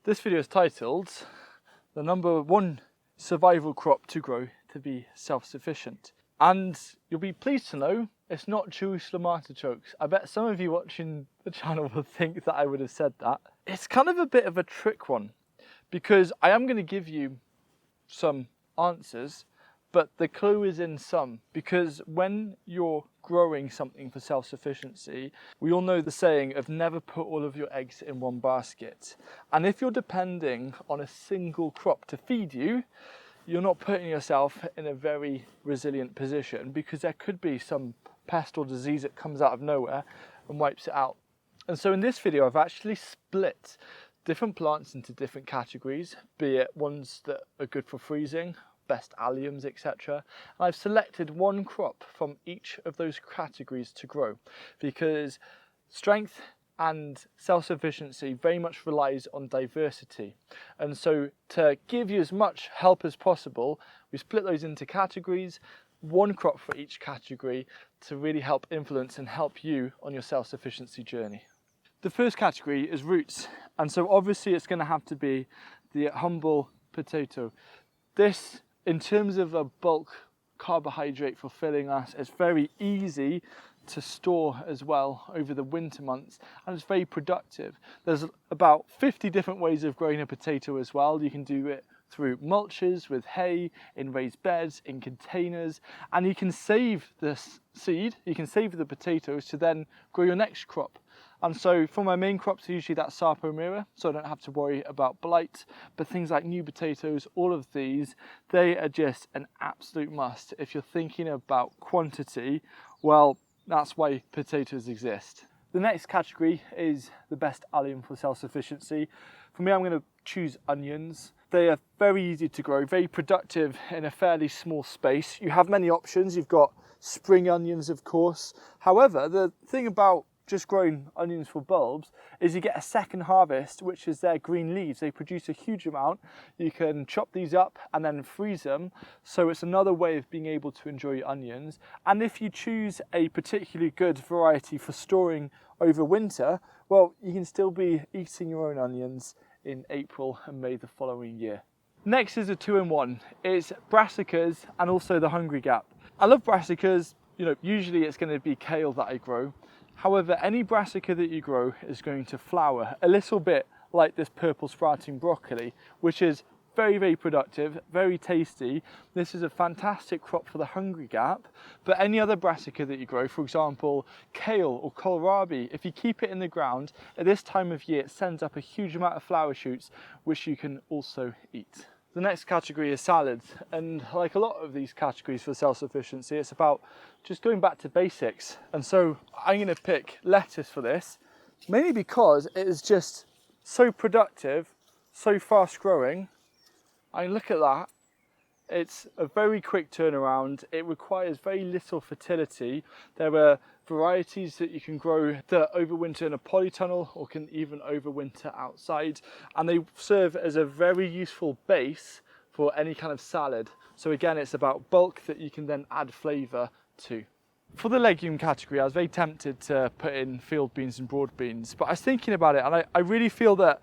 This video is titled, the number one survival crop to grow to be self-sufficient. And you'll be pleased to know it's not Jerusalem artichokes. I bet some of you watching the channel will think that I would have said that. It's kind of a bit of a trick one, because I am going to give you some answers, but the clue is in some, because when you're growing something for self-sufficiency, we all know the saying of never put all of your eggs in one basket. And if you're depending on a single crop to feed you, you're not putting yourself in a very resilient position, because there could be some pest or disease that comes out of nowhere and wipes it out. And so in this video, I've actually split different plants into different categories, be it ones that are good for freezing, best alliums, etc. And I've selected one crop from each of those categories to grow, because strength and self-sufficiency very much relies on diversity. And so to give you as much help as possible, we split those into categories, one crop for each category, to really help influence and help you on your self-sufficiency journey. The first category is roots, and so obviously it's going to have to be the humble potato. This, in terms of a bulk carbohydrate for filling us, it's very easy to store as well over the winter months, and it's very productive. There's about 50 different ways of growing a potato as well. You can do it through mulches, with hay, in raised beds, in containers, and you can save the seed, you can save the potatoes to then grow your next crop. And so for my main crops, usually that's Sarpomira, so I don't have to worry about blight. But things like new potatoes, all of these, they are just an absolute must. If you're thinking about quantity, well, that's why potatoes exist. The next category is the best allium for self-sufficiency. For me, I'm going to choose onions. They are very easy to grow, very productive in a fairly small space. You have many options. You've got spring onions, of course. However, the thing about just growing onions for bulbs is you get a second harvest, which is their green leaves. They produce a huge amount. You can chop these up and then freeze them, so it's another way of being able to enjoy your onions. And if you choose a particularly good variety for storing over winter, well, you can still be eating your own onions in April and May the following year. Next is a two-in-one. It's Brassicas and also the Hungry Gap. I love Brassicas. Usually it's going to be kale that I grow. However, any brassica that you grow is going to flower a little bit like this purple sprouting broccoli, which is very, very productive, very tasty. This is a fantastic crop for the Hungry Gap, but any other brassica that you grow, for example, kale or kohlrabi, if you keep it in the ground, at this time of year, it sends up a huge amount of flower shoots, which you can also eat. The next category is salads, and like a lot of these categories for self-sufficiency, it's about just going back to basics. And so I'm going to pick lettuce for this, mainly because it is just so productive, so fast growing. I look at that, it's a very quick turnaround, it requires very little fertility. There are varieties that you can grow that overwinter in a polytunnel or can even overwinter outside, and they serve as a very useful base for any kind of salad. So again, it's about bulk that you can then add flavour to. For the legume category, I was very tempted to put in field beans and broad beans, but I was thinking about it, and I really feel that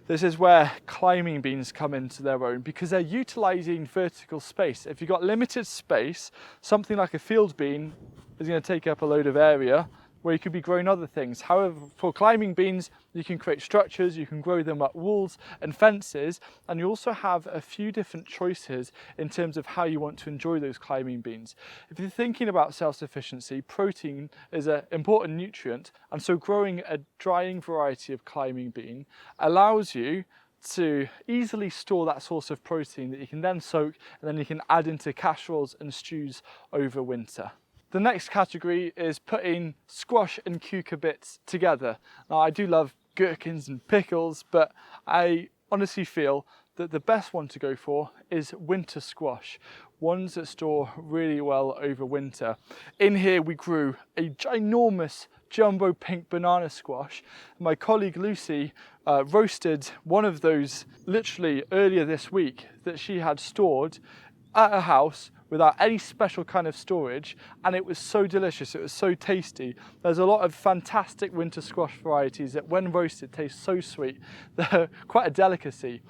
this is where climbing beans come into their own, because they're utilising vertical space. If you've got limited space, something like a field bean is going to take up a load of area where you could be growing other things. However, for climbing beans, you can create structures, you can grow them up walls and fences, and you also have a few different choices in terms of how you want to enjoy those climbing beans. If you're thinking about self-sufficiency, protein is an important nutrient, and so growing a drying variety of climbing bean allows you to easily store that source of protein that you can then soak, and then you can add into casseroles and stews over winter. The next category is putting squash and cucurbits together. Now, I do love gherkins and pickles, but I honestly feel that the best one to go for is winter squash, ones that store really well over winter. In here we grew a ginormous jumbo pink banana squash. My colleague Lucy roasted one of those literally earlier this week that she had stored at her house, without any special kind of storage, and it was so delicious, it was so tasty. There's a lot of fantastic winter squash varieties that when roasted taste so sweet. They're quite a delicacy.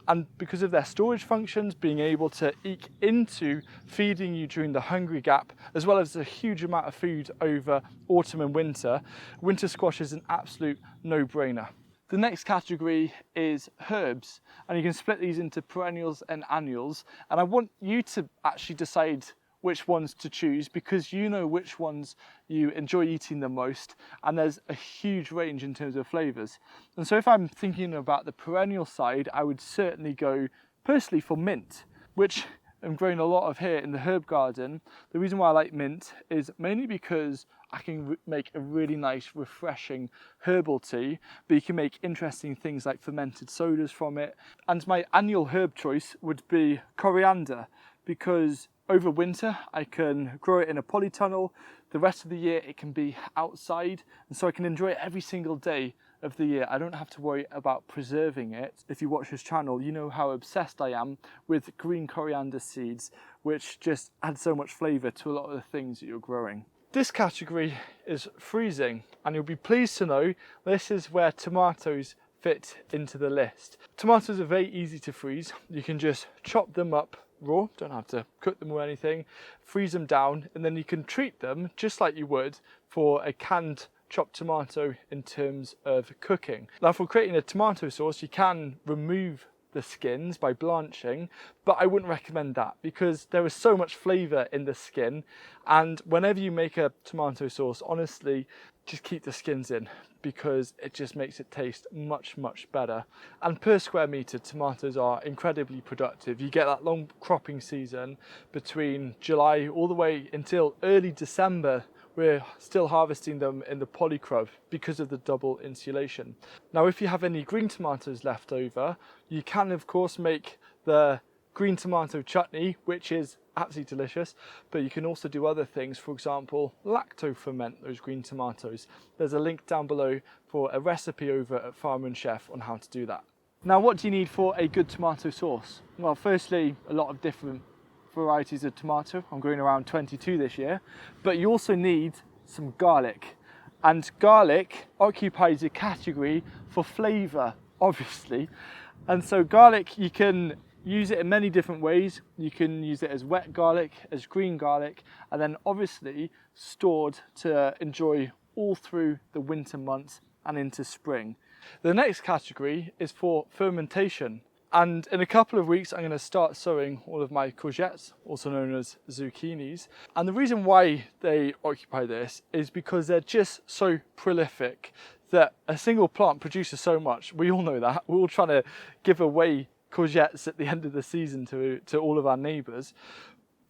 And because of their storage functions, being able to eke into feeding you during the hungry gap, as well as a huge amount of food over autumn and winter, winter squash is an absolute no-brainer. The next category is herbs, and you can split these into perennials and annuals. And I want you to actually decide which ones to choose, because you know which ones you enjoy eating the most, and there's a huge range in terms of flavours. And so if I'm thinking about the perennial side, I would certainly go personally for mint, which I'm growing a lot of here in the herb garden. The reason why I like mint is mainly because I can make a really nice refreshing herbal tea, but you can make interesting things like fermented sodas from it. And my annual herb choice would be coriander, because over winter I can grow it in a polytunnel. The rest of the year it can be outside, and so I can enjoy it every single day of the year. I don't have to worry about preserving it. If you watch this channel, you know how obsessed I am with green coriander seeds, which just add so much flavour to a lot of the things that you're growing. This category is freezing, and you'll be pleased to know this is where tomatoes fit into the list. Tomatoes are very easy to freeze. You can just chop them up raw, don't have to cook them or anything, freeze them down, and then you can treat them just like you would for a canned chopped tomato in terms of cooking. Now for creating a tomato sauce, you can remove the skins by blanching, but I wouldn't recommend that because there is so much flavour in the skin, and whenever you make a tomato sauce, honestly, just keep the skins in because it just makes it taste much better. And per square metre, tomatoes are incredibly productive. You get that long cropping season between July all the way until early December. We're still harvesting them in the polycrub because of the double insulation. Now, if you have any green tomatoes left over, you can of course make the green tomato chutney, which is absolutely delicious, but you can also do other things. For example, lacto ferment those green tomatoes. There's a link down below for a recipe over at Farmer and Chef on how to do that. Now, what do you need for a good tomato sauce? Well, firstly, a lot of different varieties of tomato. I'm growing around 22 this year, but you also need some garlic, and garlic occupies a category for flavour, obviously. And so garlic, you can use it in many different ways. You can use it as wet garlic, as green garlic, and then obviously stored to enjoy all through the winter months and into spring. The next category is for fermentation. And in a couple of weeks, I'm going to start sowing all of my courgettes, also known as zucchinis. And the reason why they occupy this is because they're just so prolific that a single plant produces so much. We all know that. We're all trying to give away courgettes at the end of the season to all of our neighbours.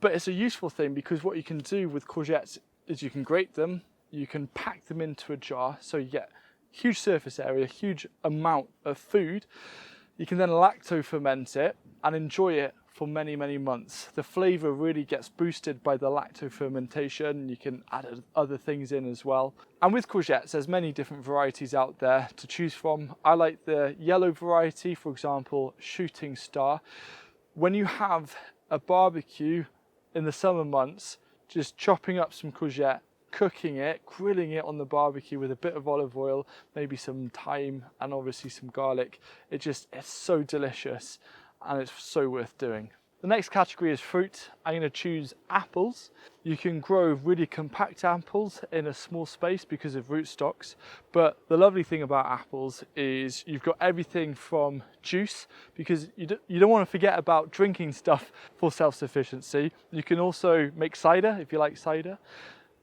But it's a useful thing because what you can do with courgettes is you can grate them, you can pack them into a jar, so you get huge surface area, huge amount of food. You can then lacto ferment it and enjoy it for many months. The flavour really gets boosted by the lacto fermentation. You can add other things in as well. And with courgettes, there's many different varieties out there to choose from. I like the yellow variety, for example, Shooting Star. When you have a barbecue in the summer months, just chopping up some courgette, cooking it, grilling it on the barbecue with a bit of olive oil, maybe some thyme and obviously some garlic. It's so delicious and it's so worth doing. The next category is fruit. I'm going to choose apples. You can grow really compact apples in a small space because of rootstocks, but the lovely thing about apples is you've got everything from juice, because you don't want to forget about drinking stuff for self-sufficiency. You can also make cider if you like cider.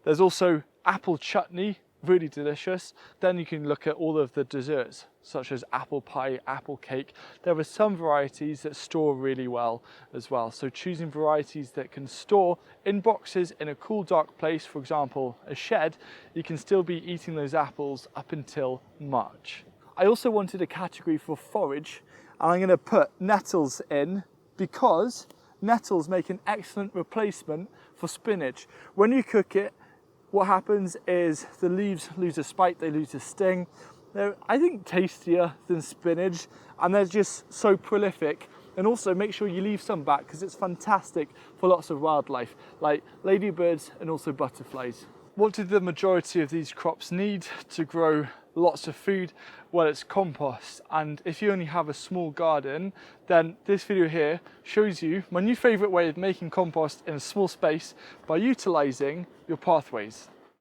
There's also apple chutney, really delicious. Then you can look at all of the desserts, such as apple pie, apple cake. There are some varieties that store really well as well. So choosing varieties that can store in boxes in a cool, dark place, for example, a shed, you can still be eating those apples up until March. I also wanted a category for forage, and I'm going to put nettles in because nettles make an excellent replacement for spinach. When you cook it, what happens is the leaves lose a spike, they lose a sting. They're, I think, tastier than spinach, and they're just so prolific And also make sure you leave some back because it's fantastic for lots of wildlife like ladybirds and also butterflies. What do the majority of these crops need to grow lots of food? Well, it's compost. And if you only have a small garden, then this video here shows you my new favourite way of making compost in a small space by utilising your pathways.